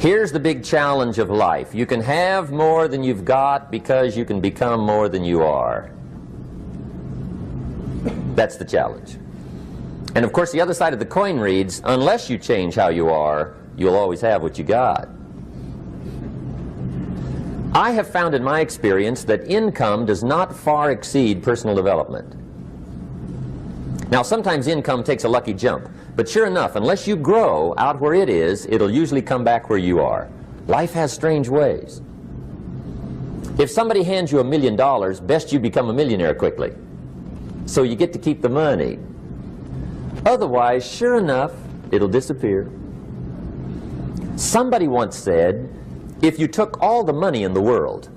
Here's the big challenge of life. You can have more than you've got because you can become more than you are. That's the challenge. And of course the other side of the coin reads, unless you change how you are, you'll always have what you got. I have found in my experience that income does not far exceed personal development. Now sometimes income takes a lucky jump, but sure enough, unless you grow out where it is, it'll usually come back where you are. Life has strange ways. If somebody hands you $1 million, best you become a millionaire quickly, so you get to keep the money. Otherwise, sure enough, it'll disappear. Somebody once said, if you took all the money in the world,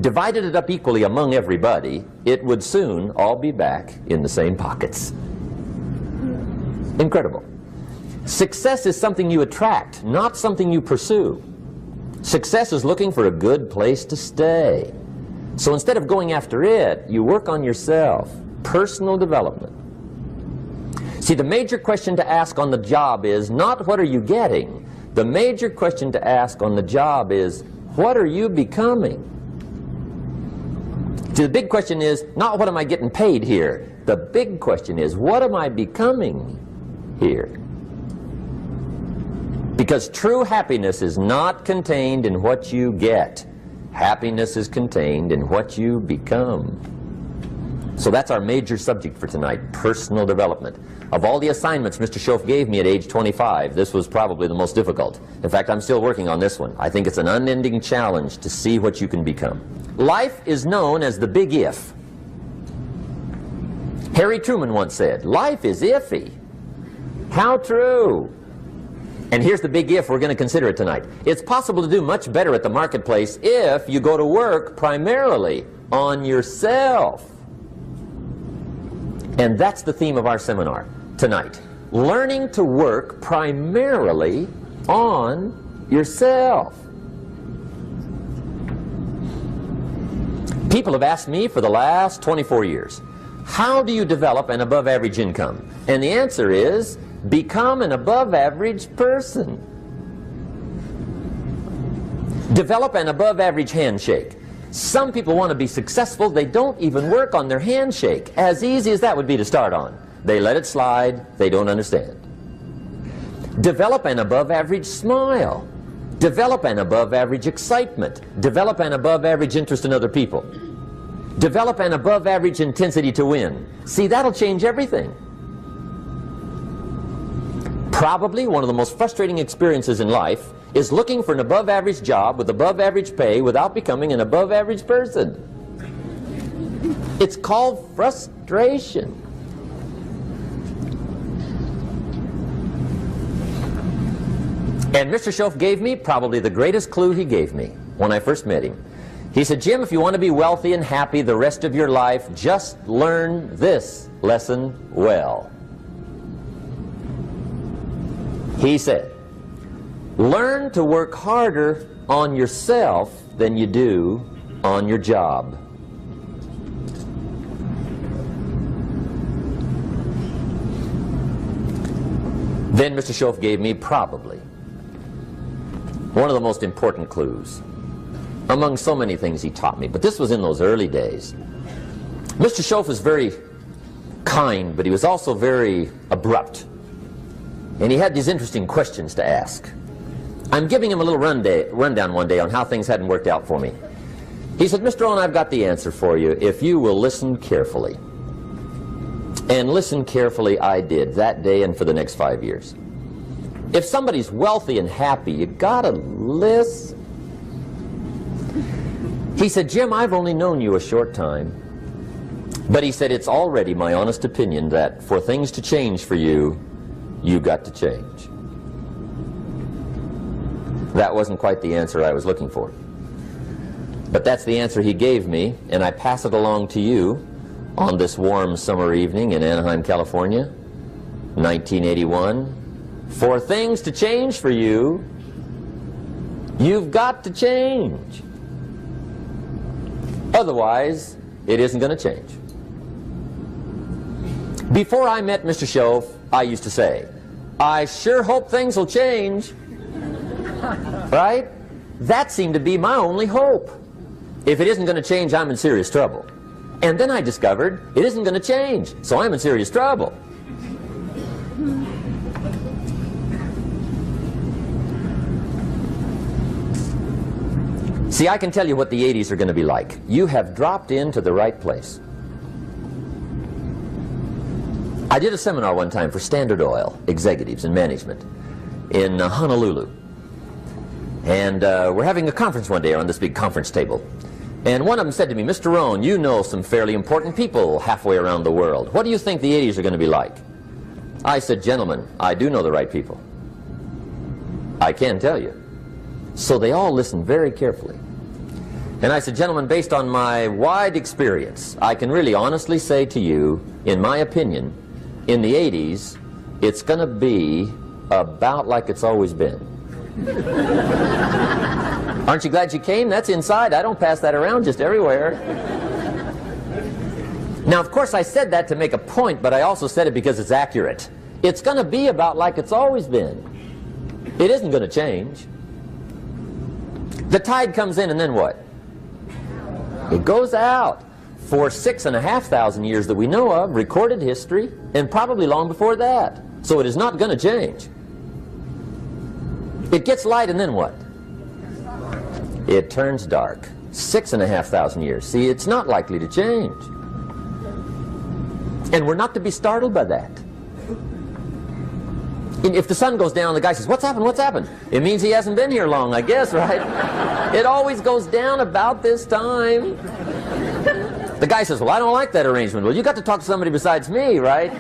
divided it up equally among everybody, it would soon all be back in the same pockets. Incredible. Success is something you attract, not something you pursue. Success is looking for a good place to stay. So instead of going after it, you work on yourself. Personal development. See, the major question to ask on the job is not what are you getting. The major question to ask on the job is what are you becoming? See, the big question is not what am I getting paid here. The big question is what am I becoming here? Because true happiness is not contained in what you get. Happiness is contained in what you become. So that's our major subject for tonight, personal development. Of all the assignments Mr. Schoaf gave me at age 25, this was probably the most difficult. In fact, I'm still working on this one. I think it's an unending challenge to see what you can become. Life is known as the big if. Harry Truman once said, life is iffy. How true. And here's the big if we're going to consider it tonight. It's possible to do much better at the marketplace if you go to work primarily on yourself. And that's the theme of our seminar tonight. Learning to work primarily on yourself. People have asked me for the last 24 years, how do you develop an above average income? And the answer is, become an above average person. Develop an above average handshake. Some people want to be successful, they don't even work on their handshake. As easy as that would be to start on. They let it slide, they don't understand. Develop an above average smile. Develop an above average excitement. Develop an above average interest in other people. Develop an above average intensity to win. See, that'll change everything. Probably one of the most frustrating experiences in life is looking for an above average job with above average pay without becoming an above average person. It's called frustration. And Mr. Schoaf gave me probably the greatest clue he gave me when I first met him. He said, Jim, if you want to be wealthy and happy the rest of your life, just learn this lesson well. He said, learn to work harder on yourself than you do on your job. Then Mr. Schoaf gave me probably one of the most important clues among so many things he taught me, but this was in those early days. Mr. Schoaf was very kind, but he was also very abrupt. And he had these interesting questions to ask. I'm giving him a little rundown one day on how things hadn't worked out for me. He said, Mr. Rohn, I've got the answer for you if you will listen carefully. And listen carefully I did that day and for the next 5 years. If somebody's wealthy and happy, you gotta listen. He said, Jim, I've only known you a short time. But he said, it's already my honest opinion that for things to change for you, you got to change. That wasn't quite the answer I was looking for. But that's the answer he gave me, and I pass it along to you on this warm summer evening in Anaheim, California, 1981. For things to change for you, you've got to change. Otherwise, it isn't going to change. Before I met Mr. Schoaf, I used to say, I sure hope things will change. Right? That seemed to be my only hope. If it isn't going to change, I'm in serious trouble. And then I discovered it isn't going to change, so I'm in serious trouble. See, I can tell you what the 80s are going to be like. You have dropped into the right place. I did a seminar one time for Standard Oil executives and management in Honolulu. And we're having a conference one day on this big conference table. And one of them said to me, "Mr. Rohn, you know some fairly important people halfway around the world. What do you think the 80s are going to be like?" I said, "Gentlemen, I do know the right people. I can tell you." So they all listened very carefully. And I said, "Gentlemen, based on my wide experience, I can really honestly say to you, in my opinion, in the 80s, it's going to be about like it's always been." Aren't you glad you came? That's inside. I don't pass that around just everywhere. Now, of course, I said that to make a point, but I also said it because it's accurate. It's going to be about like it's always been. It isn't going to change. The tide comes in, and then what? It goes out. For 6,500 years that we know of, recorded history, and probably long before that. So it is not going to change. It gets light, and then what? It turns dark. 6,500 years. See, it's not likely to change. And we're not to be startled by that. And if the sun goes down, the guy says, "What's happened? What's happened?" It means he hasn't been here long, I guess, right? It always goes down about this time. The guy says, "Well, I don't like that arrangement." Well, you got to talk to somebody besides me, right?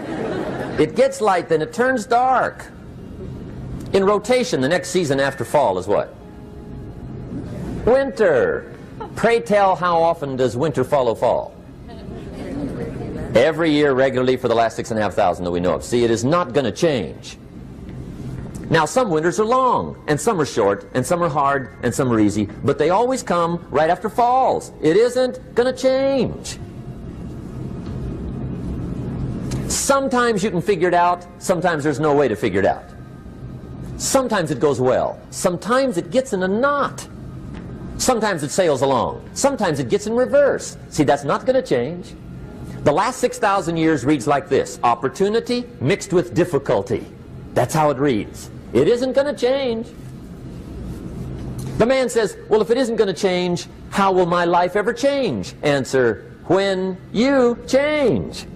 It gets light, then it turns dark. In rotation, the next season after fall is what? Winter. Pray tell, how often does winter follow fall? Every year regularly for the last 6,500 that we know of. See, it is not going to change. Now, some winters are long, and some are short, and some are hard, and some are easy, but they always come right after falls. It isn't going to change. Sometimes you can figure it out, sometimes there's no way to figure it out. Sometimes it goes well, sometimes it gets in a knot. Sometimes it sails along, sometimes it gets in reverse. See, that's not going to change. The last 6,000 years reads like this: opportunity mixed with difficulty. That's how it reads. It isn't going to change. The man says, "Well, if it isn't going to change, how will my life ever change?" Answer, when you change.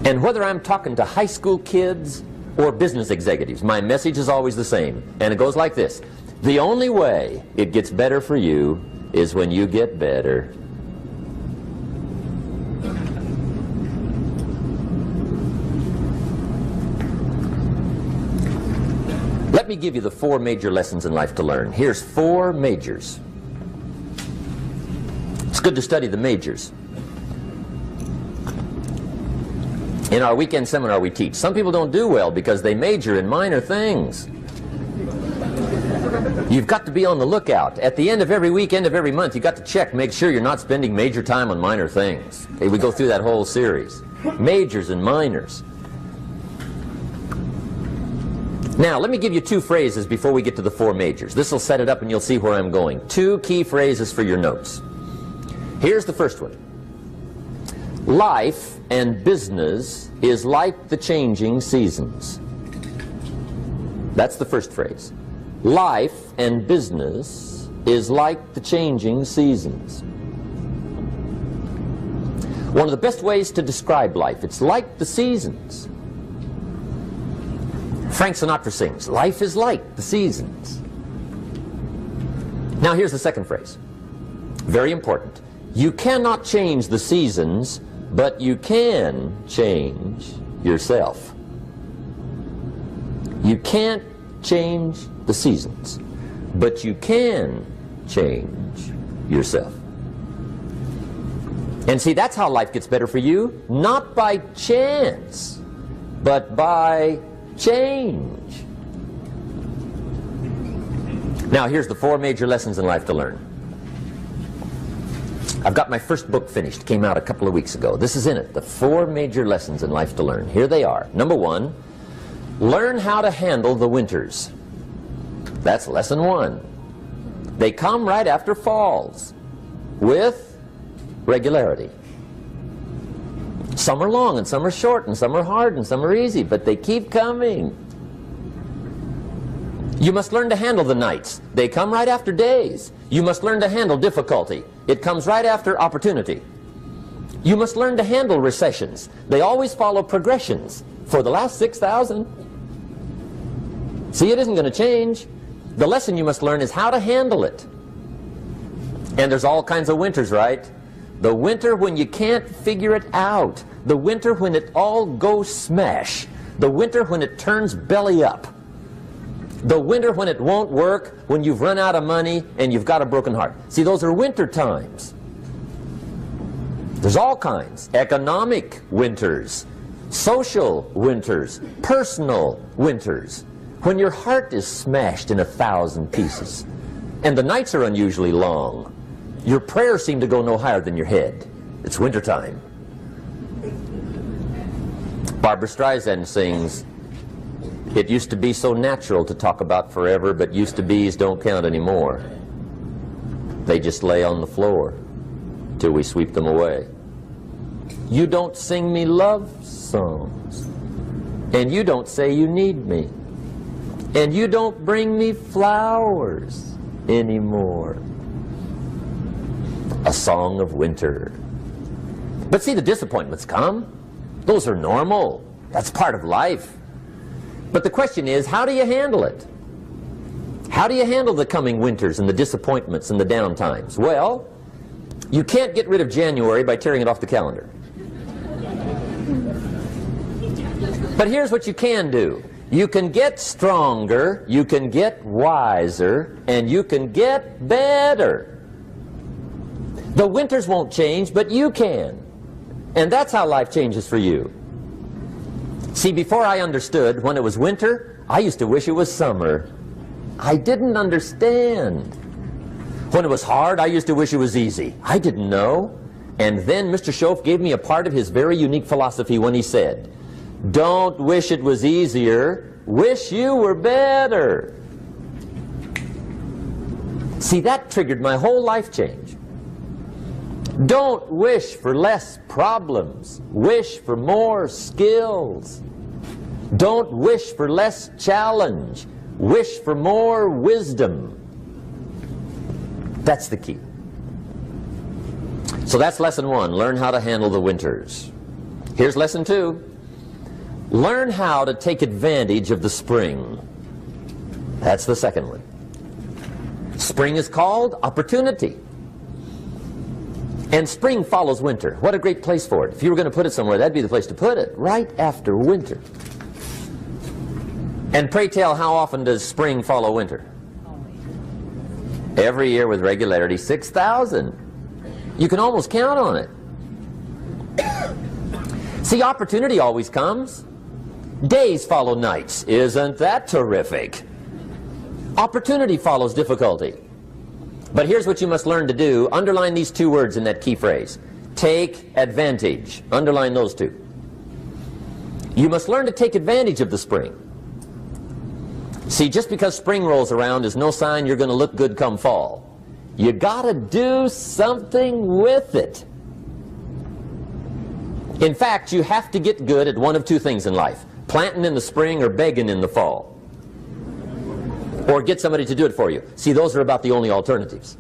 And whether I'm talking to high school kids or business executives, my message is always the same. And it goes like this: the only way it gets better for you is when you get better. Let me give you the 4 major lessons in life to learn. Here's 4 majors. It's good to study the majors. In our weekend seminar we teach, some people don't do well because they major in minor things. You've got to be on the lookout. At the end of every week, end of every month, you've got to check, make sure you're not spending major time on minor things. Okay, we go through that whole series. Majors and minors. Now, let me give you 2 phrases before we get to the 4 majors. This will set it up and you'll see where I'm going. 2 key phrases for your notes. Here's the first one. Life and business is like the changing seasons. That's the first phrase. Life and business is like the changing seasons. One of the best ways to describe life, it's like the seasons. Frank Sinatra sings, "Life is like the seasons." Now here's the second phrase. Very important. You cannot change the seasons, but you can change yourself. You can't change the seasons, but you can change yourself. And see, that's how life gets better for you, not by chance, but by change. Now here's the 4 major lessons in life to learn. I've got my first book finished, came out a couple of weeks ago. This is in it, the 4 major lessons in life to learn. Here they are. Number 1, Learn how to handle the winters. That's lesson 1. They come right after falls with regularity. Some are long and some are short and some are hard and some are easy, but they keep coming. You must learn to handle the nights. They come right after days. You must learn to handle difficulty. It comes right after opportunity. You must learn to handle recessions. They always follow progressions for the last 6,000. See, it isn't going to change. The lesson you must learn is how to handle it. And there's all kinds of winters, right? The winter when you can't figure it out. The winter when it all goes smash. The winter when it turns belly up. The winter when it won't work, when you've run out of money and you've got a broken heart. See, those are winter times. There's all kinds. Economic winters, social winters, personal winters. When your heart is smashed in 1,000 pieces and the nights are unusually long, your prayers seem to go no higher than your head. It's wintertime. Barbra Streisand sings, "It used to be so natural to talk about forever, but used to be's don't count anymore. They just lay on the floor till we sweep them away. You don't sing me love songs, and you don't say you need me, and you don't bring me flowers anymore." A song of winter. But see, the disappointments come. Those are normal. That's part of life. But the question is, how do you handle it? How do you handle the coming winters and the disappointments and the down times? Well, you can't get rid of January by tearing it off the calendar. But here's what you can do. You can get stronger, you can get wiser, and you can get better. The winters won't change, but you can. And that's how life changes for you. See, before I understood, when it was winter, I used to wish it was summer. I didn't understand. When it was hard, I used to wish it was easy. I didn't know. And then Mr. Schoaf gave me a part of his very unique philosophy when he said, "Don't wish it was easier, wish you were better." See, that triggered my whole life change. Don't wish for less problems, wish for more skills. Don't wish for less challenge, wish for more wisdom. That's the key. So that's lesson 1, learn how to handle the winters. Here's lesson 2, learn how to take advantage of the spring. That's the second one. Spring is called opportunity. And spring follows winter. What a great place for it. If you were going to put it somewhere, that'd be the place to put it, right after winter. And pray tell, how often does spring follow winter? Every year with regularity, 6,000. You can almost count on it. See, opportunity always comes. Days follow nights. Isn't that terrific? Opportunity follows difficulty. But here's what you must learn to do. Underline these 2 words in that key phrase. Take advantage. Underline those 2. You must learn to take advantage of the spring. See, just because spring rolls around is no sign you're going to look good come fall. You got to do something with it. In fact, you have to get good at one of 2 things in life. Planting in the spring or begging in the fall. Or get somebody to do it for you. See, those are about the only alternatives.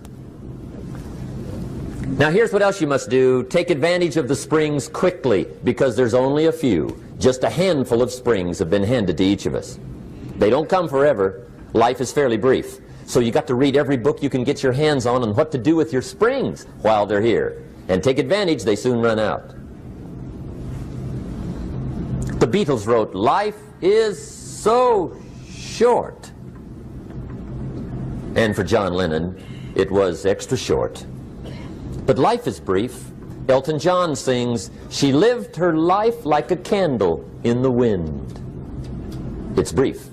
Now here's what else you must do. Take advantage of the springs quickly, because there's only a few. Just a handful of springs have been handed to each of us. They don't come forever. Life is fairly brief. So you got to read every book you can get your hands on what to do with your springs while they're here. And take advantage, they soon run out. The Beatles wrote, "Life is so short." And for John Lennon, it was extra short. But life is brief. Elton John sings, "She lived her life like a candle in the wind." It's brief.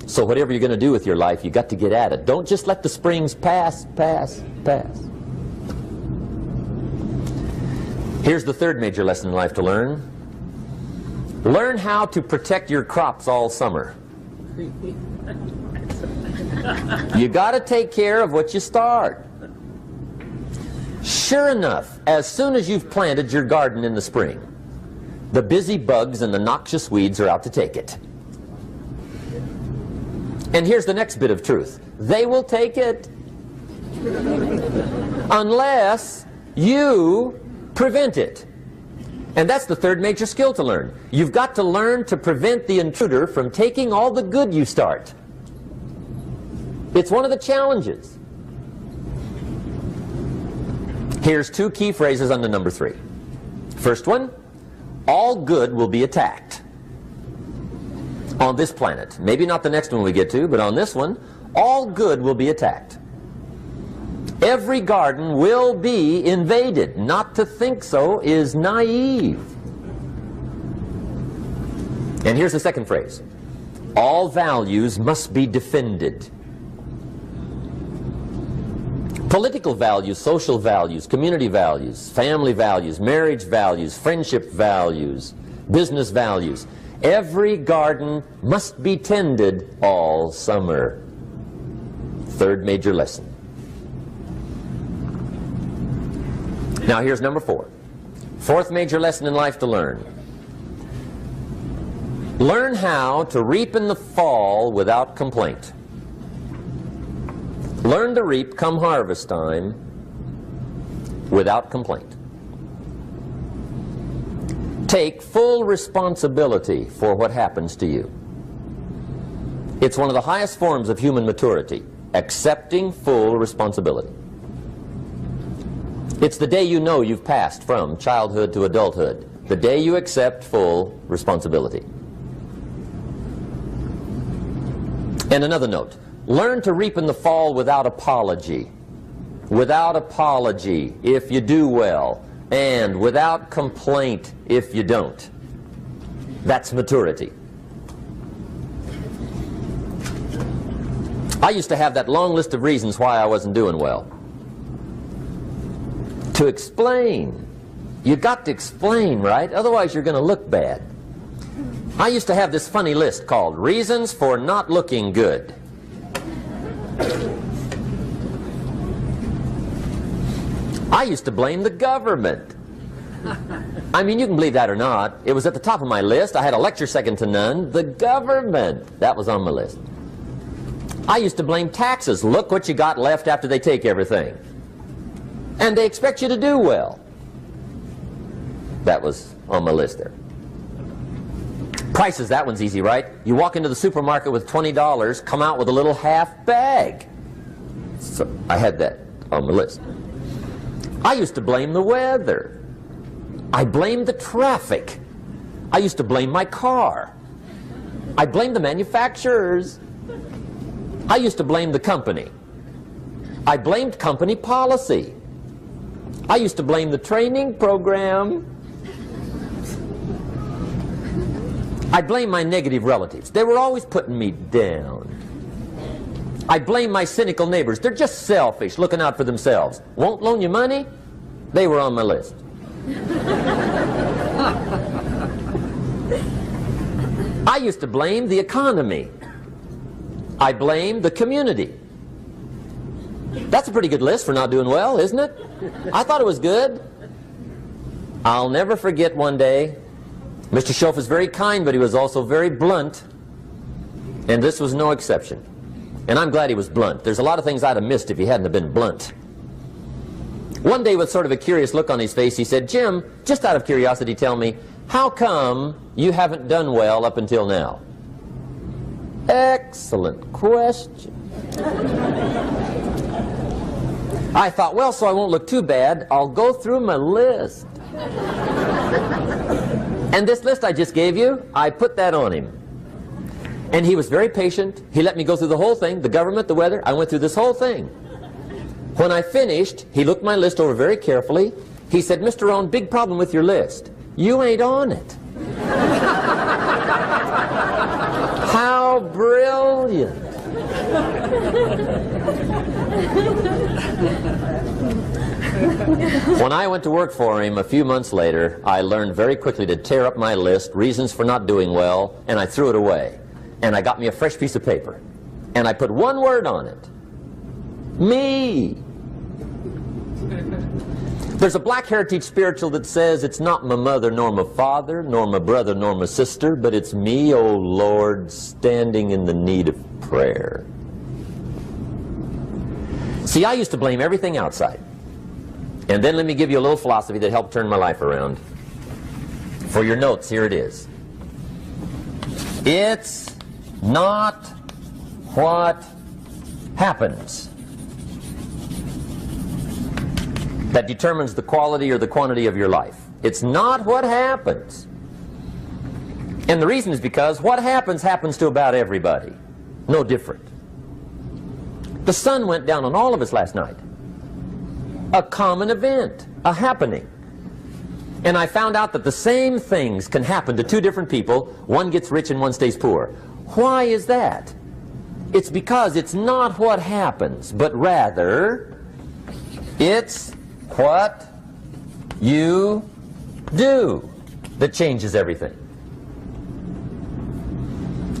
So whatever you're going to do with your life, you got to get at it. Don't just let the springs pass, pass, pass. Here's the third major lesson in life to learn. Learn how to protect your crops all summer. You got to take care of what you start. Sure enough, as soon as you've planted your garden in the spring, the busy bugs and the noxious weeds are out to take it. And here's the next bit of truth. They will take it unless you prevent it. And that's the third major skill to learn. You've got to learn to prevent the intruder from taking all the good you start. It's one of the challenges. Here's two key phrases under number 3. First one, all good will be attacked. On this planet. Maybe not the next one we get to, but on this one, all good will be attacked. Every garden will be invaded. Not to think so is naive. And here's the second phrase. All values must be defended. Political values, social values, community values, family values, marriage values, friendship values, business values. Every garden must be tended all summer. Third major lesson. Now here's number 4. Fourth major lesson in life to learn. Learn how to reap in the fall without complaint. Learn to reap come harvest time without complaint. Take full responsibility for what happens to you. It's one of the highest forms of human maturity, accepting full responsibility. It's the day you know you've passed from childhood to adulthood, the day you accept full responsibility. And another note, learn to reap in the fall without apology. Without apology if you do well, and without complaint if you don't. That's maturity. I used to have that long list of reasons why I wasn't doing well. To explain. You got to explain, right? Otherwise you're going to look bad. I used to have this funny list called Reasons for Not Looking Good. I used to blame the government. I mean, you can believe that or not. It was at the top of my list. I had a lecture second to none. The government. That was on my list. I used to blame taxes. Look what you got left after they take everything. And they expect you to do well. That was on my list there. Prices, that one's easy, right? You walk into the supermarket with $20, come out with a little half bag. So I had that on my list. I used to blame the weather. I blamed the traffic. I used to blame my car. I blamed the manufacturers. I used to blame the company. I blamed company policy. I used to blame the training program. I blame my negative relatives. They were always putting me down. I blame my cynical neighbors. They're just selfish, looking out for themselves. Won't loan you money? They were on my list. I used to blame the economy. I blamed the community. That's a pretty good list for not doing well, isn't it? I thought it was good. I'll never forget one day, Mr. Schoaf was very kind, but he was also very blunt. And this was no exception. And I'm glad he was blunt. There's a lot of things I'd have missed if he hadn't have been blunt. One day, with sort of a curious look on his face, he said, "Jim, just out of curiosity, tell me, how come you haven't done well up until now?" Excellent question. I thought, well, so I won't look too bad, I'll go through my list. And this list I just gave you, I put that on him. And he was very patient. He let me go through the whole thing, the government, the weather. I went through this whole thing. When I finished, he looked my list over very carefully. He said, "Mr. Rohn, big problem with your list. You ain't on it." How brilliant. When I went to work for him a few months later, I learned very quickly to tear up my list, reasons for not doing well, and I threw it away. And I got me a fresh piece of paper. And I put one word on it. Me. There's a Black Heritage spiritual that says it's not my mother nor my father, nor my brother nor my sister, but it's me, oh Lord, standing in the need of prayer. See, I used to blame everything outside. And then let me give you a little philosophy that helped turn my life around. For your notes, here it is. It's not what happens that determines the quality or the quantity of your life. It's not what happens. And the reason is because what happens happens to about everybody. No different. The sun went down on all of us last night. A common event, a happening. And I found out that the same things can happen to two different people. One gets rich and one stays poor. Why is that? It's because it's not what happens, but rather it's what you do that changes everything.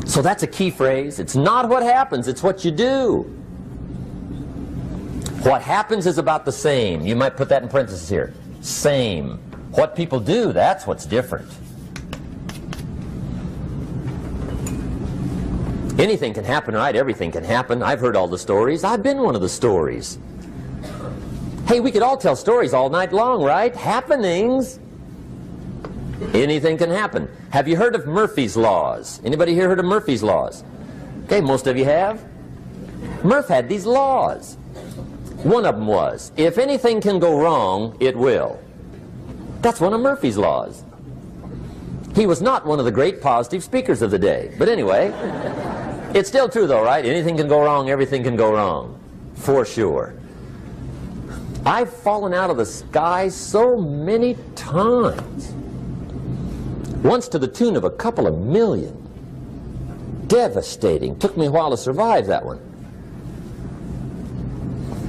So that's a key phrase. It's not what happens, it's what you do. What happens is about the same. You might put that in parentheses here. Same. What people do, that's what's different. Anything can happen, right? Everything can happen. I've heard all the stories. I've been one of the stories. Hey, we could all tell stories all night long, right? Happenings. Anything can happen. Have you heard of Murphy's Laws? Anybody here heard of Murphy's Laws? Okay, most of you have. Murph had these laws. One of them was, if anything can go wrong, it will. That's one of Murphy's Laws. He was not one of the great positive speakers of the day. But anyway, it's still true though, right? Anything can go wrong, everything can go wrong. For sure. I've fallen out of the sky so many times. Once to the tune of a couple of million. Devastating. Took me a while to survive that one.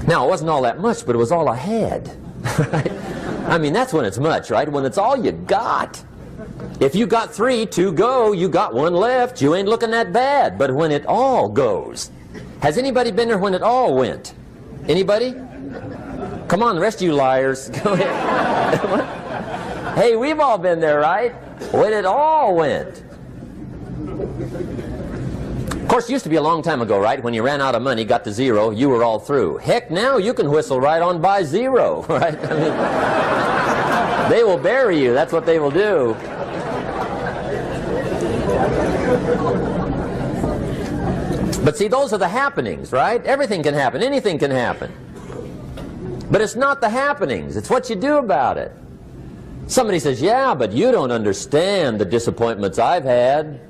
Now, it wasn't all that much, but it was all I had. Right? I mean, that's when it's much, right? When it's all you got. If you got 3, 2 go, you got 1 left, you ain't looking that bad. But when it all goes. Has anybody been there when it all went? Anybody? Come on, the rest of you liars. Go ahead. Hey, we've all been there, right? When it all went. Of course, it used to be a long time ago, right? When you ran out of money, got to 0, you were all through. Heck, now you can whistle right on by 0, right? I mean, they will bury you. That's what they will do. But see, those are the happenings, right? Everything can happen. Anything can happen. But it's not the happenings. It's what you do about it. Somebody says, yeah, but you don't understand the disappointments I've had.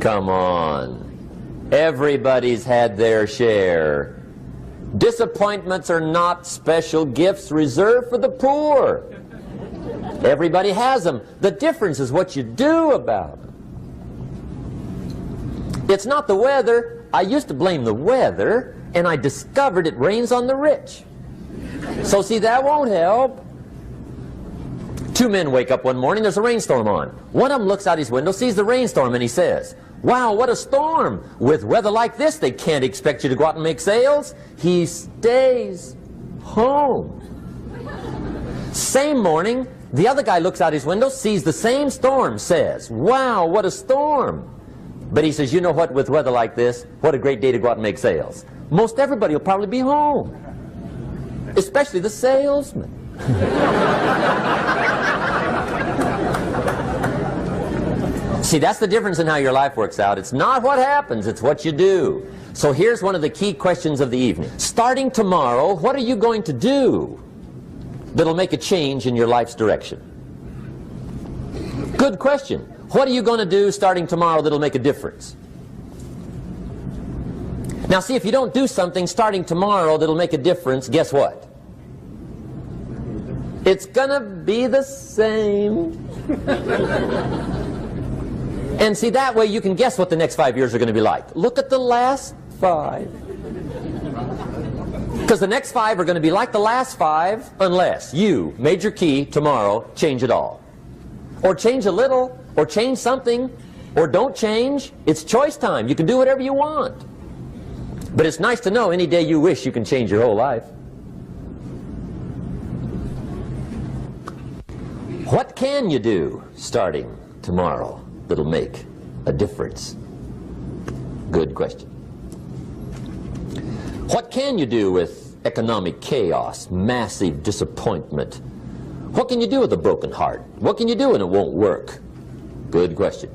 Come on. Everybody's had their share. Disappointments are not special gifts reserved for the poor. Everybody has them. The difference is what you do about them. It's not the weather. I used to blame the weather, and I discovered it rains on the rich. So see, that won't help. 2 men wake up one morning, there's a rainstorm on. One of them looks out his window, sees the rainstorm, and he says, wow, what a storm. With weather like this, they can't expect you to go out and make sales. He stays home. Same morning, the other guy looks out his window, sees the same storm, says, wow, what a storm. But he says, you know what, with weather like this, what a great day to go out and make sales. Most everybody will probably be home, especially the salesman. See, that's the difference in how your life works out. It's not what happens, it's what you do. So here's one of the key questions of the evening. Starting tomorrow, what are you going to do that'll make a change in your life's direction? Good question. What are you going to do starting tomorrow that'll make a difference? Now see, if you don't do something starting tomorrow that'll make a difference, guess what? It's gonna be the same. And see, that way you can guess what the next 5 years are going to be like. Look at the last 5. Because the next 5 are going to be like the last 5 unless you, major key, tomorrow, change it all. Or change a little, or change something, or don't change. It's choice time. You can do whatever you want. But it's nice to know any day you wish you can change your whole life. What can you do starting tomorrow that'll make a difference? Good question. What can you do with economic chaos, massive disappointment? What can you do with a broken heart? What can you do when it won't work? Good question.